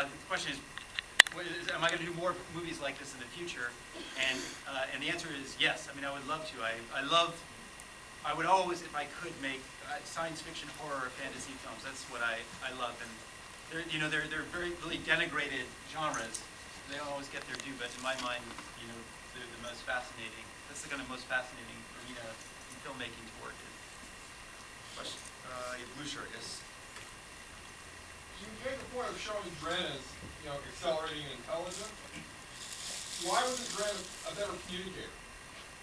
the question is, am I going to do more movies like this in the future? And the answer is yes. I mean, I would love to. I would always, if I could, make science fiction, horror, fantasy films. That's what I love. And they're very really denigrated genres. They don't always get their due, but in my mind, they're the most fascinating. That's the kind of most fascinating arena in filmmaking to work in. Question. Blue shirt, yes. You made the point of showing Dren as, accelerating and intelligent. Why wasn't Dren a better communicator?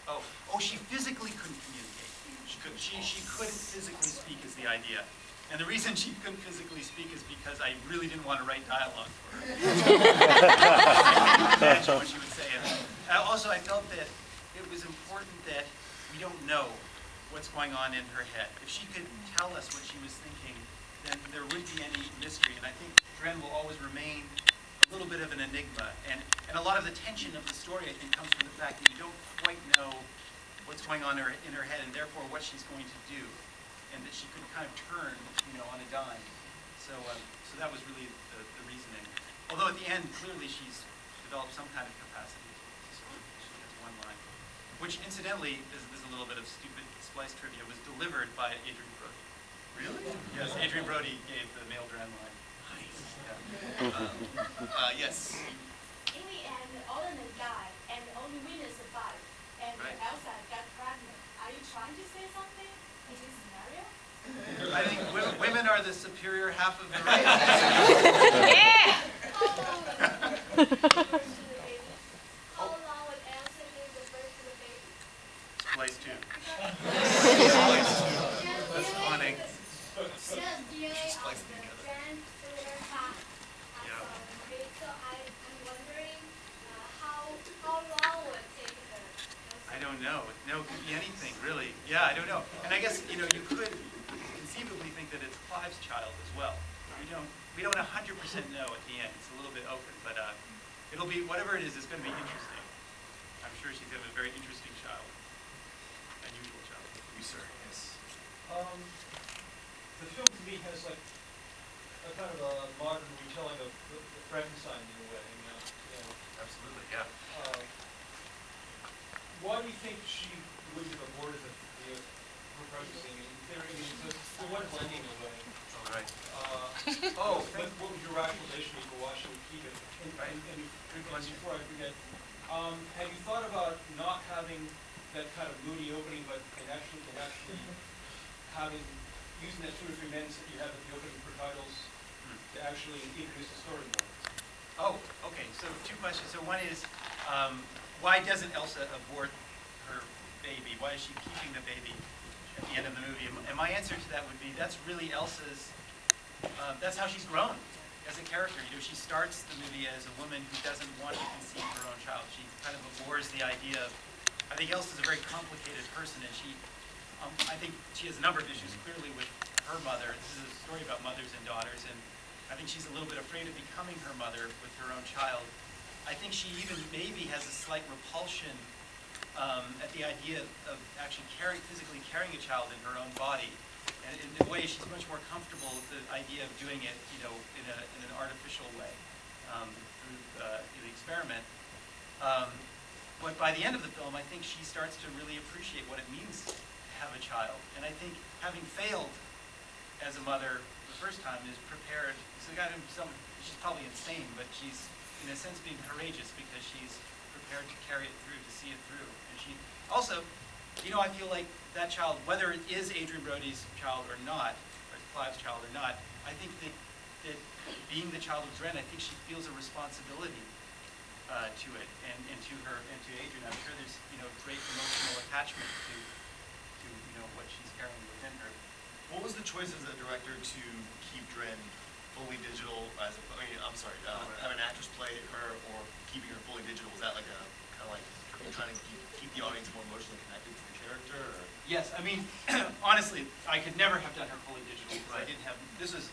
Oh, she physically couldn't communicate. She couldn't physically speak is the idea. And the reason she couldn't physically speak is because I really didn't want to write dialogue for her. I couldn't imagine what she would say. And also, I felt that it was important that we don't know what's going on in her head. If she could tell us what she was thinking, then there wouldn't be any mystery. And I think Dren will always remain a little bit of an enigma. And a lot of the tension of the story, I think, comes from the fact that you don't quite know what's going on in her head, and therefore what she's going to do, and that she could kind of turn, on a dime. So that was really the reasoning. Although at the end, clearly she's developed some kind of capacity. So she has one line, which incidentally is a little bit of stupid Splice trivia. Was delivered by Adrian Brody. Really? Yes, Adrian Brody gave the male Dren line. Nice. Yeah. Yes. In the end, all of them died, and only women survived. And Right. Elsa got pregnant. Are you trying to say something in this scenario? I think women are the superior half of the race. Yeah! How long would Elsa give the birth to the baby? Splice too. Splice. That's funny. Just DNA Splice of the together. grandfather path. Yeah. So I'm wondering how long would it take her? I don't know. No, it could be anything, really. Yeah, I don't know. And I guess, you could conceivably think that it's Clive's child as well. We don't 100% know at the end. It's a little bit open, but it'll be, whatever it is, it's going to be interesting. I'm sure she's going to have a very interesting child. Unusual child. You, sir, yes. The film to me has like a kind of a modern retelling of the Frankenstein in a way. Absolutely, yeah. Why do you think she wouldn't have aborted her pregnancy? In theory, it's a wonderful ending in a way. All right. What would your rationalization be for why she would keep it? And before I forget, have you thought about not having that kind of moody opening, but actually using that 2 or 3 minutes that you have at the opening for titles to actually introduce the story more? Oh, okay. So 2 questions. So one is, why doesn't Elsa abort her baby? Why is she keeping the baby at the end of the movie? And my answer to that would be, that's really Elsa's, that's how she's grown as a character. She starts the movie as a woman who doesn't want to conceive her own child. She kind of abhors the idea of, I think Elsa's a very complicated person, and I think she has a number of issues, clearly, with her mother. This is a story about mothers and daughters, and I think she's a little bit afraid of becoming her mother with her own child. I think she even maybe has a slight repulsion at the idea of actually physically carrying a child in her own body. And in a way, she's much more comfortable with the idea of doing it, in an artificial way through the experiment. But by the end of the film, I think she starts to really appreciate what it means to have a child. And I think having failed as a mother the first time is prepared. She's probably insane, but she's in a sense being courageous because she's prepared to carry it through, to see it through. And she also, I feel like that child, whether it is Adrian Brody's child or not, or Clive's child or not, I think that being the child of Dren, I think she feels a responsibility to it and to her and to Adrian. I'm sure there's great emotional attachment to what she's carrying within her. What was the choice as a director to keep Dren fully digital? Have an actress play her, or keeping her fully digital? Was that like a kind of like trying to keep the audience more emotionally connected to the character? Or? Yes, I mean, honestly, I could never have done her fully digital because I didn't have. This is,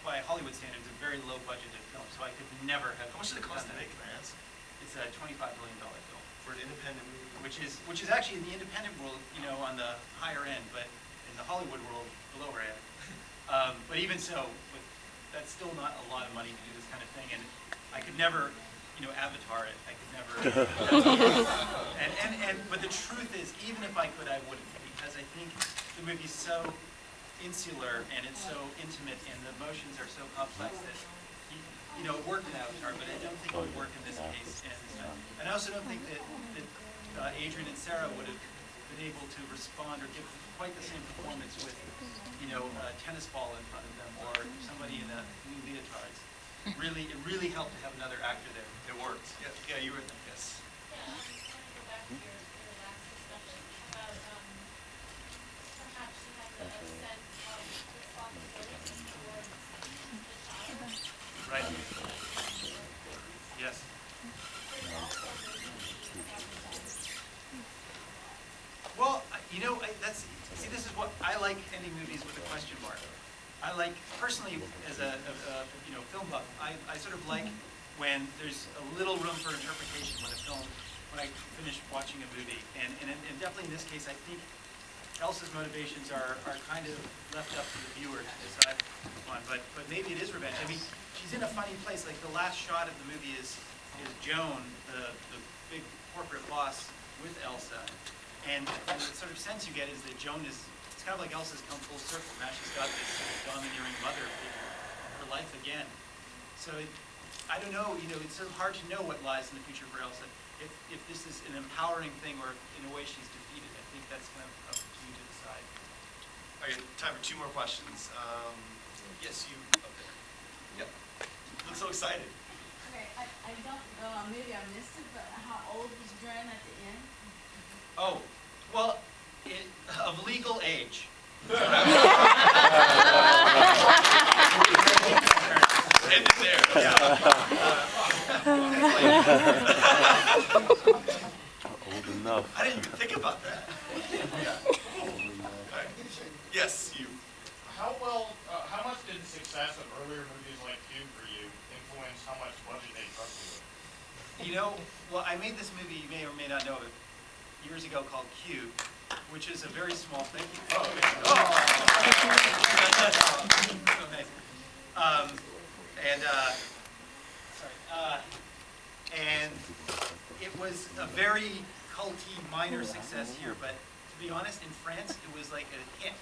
by Hollywood standards, a very low budgeted film, so I could never have. How much did it cost to make, can I ask? It's a $25 million film for an independent movie, which is actually in the independent world, on the higher end, but in the Hollywood world, the lower end. But even so, that's still not a lot of money to do this kind of thing, and I could never, Avatar it. I could never. But the truth is, even if I could, I wouldn't, because I think the movie's so insular and it's so intimate, and the emotions are so complex that it worked in Avatar, but I don't think it would work in this case. And I also don't think that Adrian and Sarah would have been able to respond or give quite the same performance with, a tennis ball in front of them or somebody in a blue leotards. It really helped to have another actor there. It worked. Yeah, you were, yes. Yeah, I want to go back to your last discussion about perhaps you had a sense of responsibility towards the child. Right. Yes. Well, see, this is what I like ending movies with a question mark. I like, personally, as a film buff, I sort of like when there's a little room for interpretation when I finish watching a movie. And definitely in this case, I think Elsa's motivations are kind of left up to the viewer to decide on. But maybe it is revenge. I mean, she's in a funny place. Like, the last shot of the movie is Joan, the big corporate boss, with Elsa. And the sort of sense you get is that Joan it's kind of like Elsa's come full circle. Now she's got this domineering mother figure in her life again. So I don't know, it's sort of hard to know what lies in the future for Elsa. If this is an empowering thing or if in a way she's defeated. I think that's kind of up to you to decide. All right, time for 2 more questions. Yes, you up there. Yep. You look so excited. Okay, I don't know, maybe I missed it, but how old was Dren at the end? Oh, well, of legal age. End it there. Old enough. I didn't even think about that. Right. Yes, you. How much did the success of earlier movies like Cube for you influence how much budget they trusted you with? Well, I made this movie, you may or may not know it, years ago called Cube, which is a very small thing. Oh, and it was a very culty minor success here, but to be honest, in France, it was like a hit.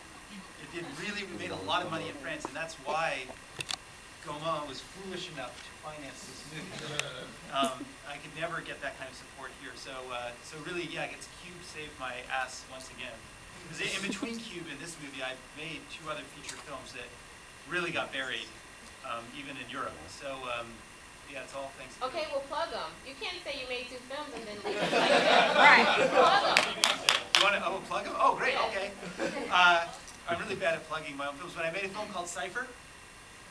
We made a lot of money in France, and that's why Gaumont was foolish enough to finance this movie. I could never get that kind of support here. So really, yeah, it's Cube saved my ass once again. Because in between Cube and this movie, I made 2 other feature films that really got buried, even in Europe. So yeah, it's all thanks to Okay, well, plug them. You can't say you made 2 films and then leave it like that. Right. Plug them. You want to plug them? Oh, great. Yeah. Okay. I'm really bad at plugging my own films, but I made a film called Cypher.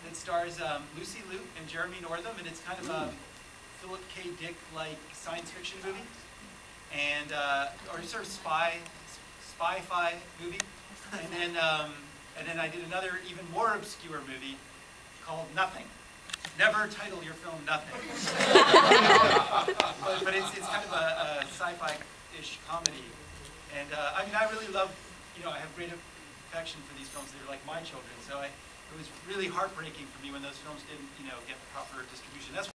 It stars Lucy Liu and Jeremy Northam, and it's kind of a Philip K. Dick-like science fiction movie, and or sort of spy-fi movie. And then I did another even more obscure movie called Nothing. Never title your film Nothing. but it's kind of a sci-fi-ish comedy, and I mean, I really love, I have great affection for these films. They're like my children, so it was really heartbreaking for me when those films didn't, get the proper distribution. That's